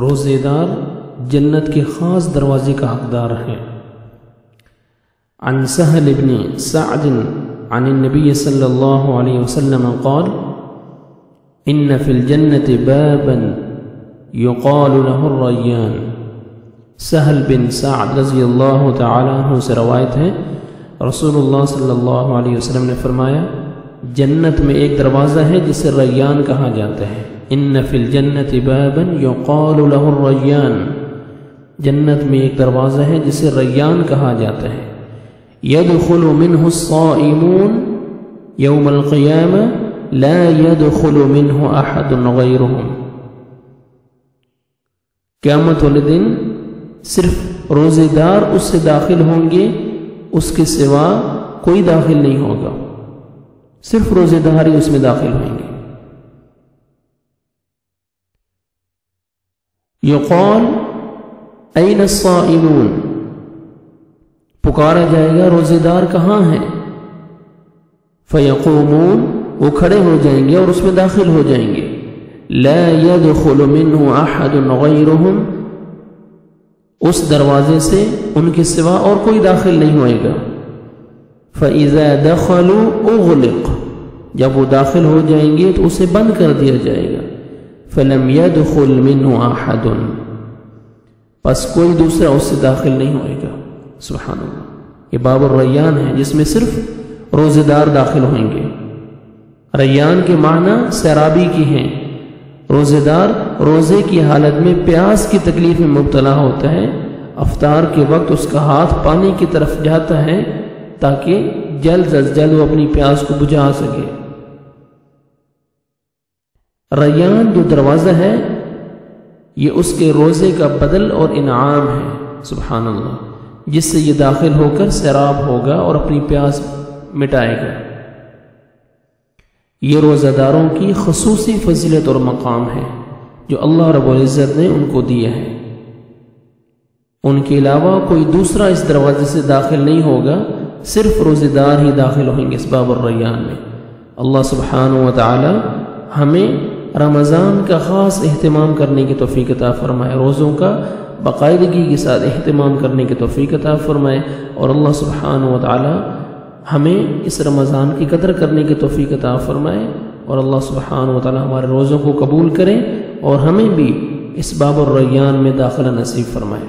روزے دار جنت کے خاص دروازے کا حقدار ہے۔ عن سہل بن سعد عن النبي صلی اللہ علیہ وسلم قال ان فی الجنة بابا يقال له الریان۔ سہل بن سعد رضی اللہ تعالی عنہ سے روایت ہے، رسول اللہ صلی اللہ علیہ وسلم نے فرمایا جنت میں ایک دروازہ ہے جسے ریان کہا جاتا ہے۔ ان فی الجنة بابا يقال له الریان، جنت میں ایک دروازہ ہے جسے ریان کہا جاتا ہے۔ يدخل منه الصائمون يوم القيامة لا يدخل منه أحد غيرهم۔ قیامت والے دن صرف روزے دار اس سے داخل ہوں گے، اس کے سوا کوئی داخل نہیں ہوگا، صرف روزے دار ہی اس میں داخل ہوں گے۔ يقال أين الصائمون، پکارا جائے گا روزے دار کہاں ہیں؟ فیقومون، وہ کھڑے ہو جائیں گے اور اس میں داخل ہو جائیں گے۔ لا يدخل منه احد غیرهم، اس دروازے سے ان کے سوا اور کوئی داخل نہیں ہوئے گا۔ فاذا دخلوا اغلق، جب وہ داخل ہو جائیں گے تو اسے بند کر دیا جائے گا۔ فلم يدخل منه احد، پس کوئی دوسرا اس سے داخل نہیں ہوئے گا۔ سبحان اللہ، یہ باب الریان ہے جس میں صرف روزے دار داخل ہوئیں گے۔ ریان کے معنی سیرابی کی ہیں۔ روزے دار روزے کی حالت میں پیاس کی تکلیف میں مبتلا ہوتا ہے، افطار کے وقت اس کا ہاتھ پانی کی طرف جاتا ہے تاکہ جلد از جلد وہ اپنی پیاس کو بجھا سکے۔ ریان جو دروازہ ہے یہ اس کے روزے کا بدل اور انعام ہے، سبحان اللہ، جس سے یہ داخل ہو کر سیراب ہوگا اور اپنی پیاس مٹائے گا۔ یہ روزہ داروں کی خصوصی فضیلت اور مقام ہے جو اللہ رب العزت نے ان کو دیا ہے۔ ان کے علاوہ کوئی دوسرا اس دروازے سے داخل نہیں ہوگا، صرف روزے دار ہی داخل ہوئیں گے اس باب الریان میں۔ اللہ سبحانہ و تعالی ہمیں رمضان کا خاص اہتمام کرنے کی توفیق عطا فرمائے، روزوں کا باقاعدگی کے ساتھ اہتمام کرنے کی توفیق عطا فرمائے، اور اللہ سبحانہ و تعالی ہمیں اس رمضان کی قدر کرنے کی توفیق عطا فرمائے، اور اللہ سبحانہ و تعالی ہمارے روزوں کو قبول کرے اور ہمیں بھی اس باب الریان میں داخلہ نصیب فرمائے۔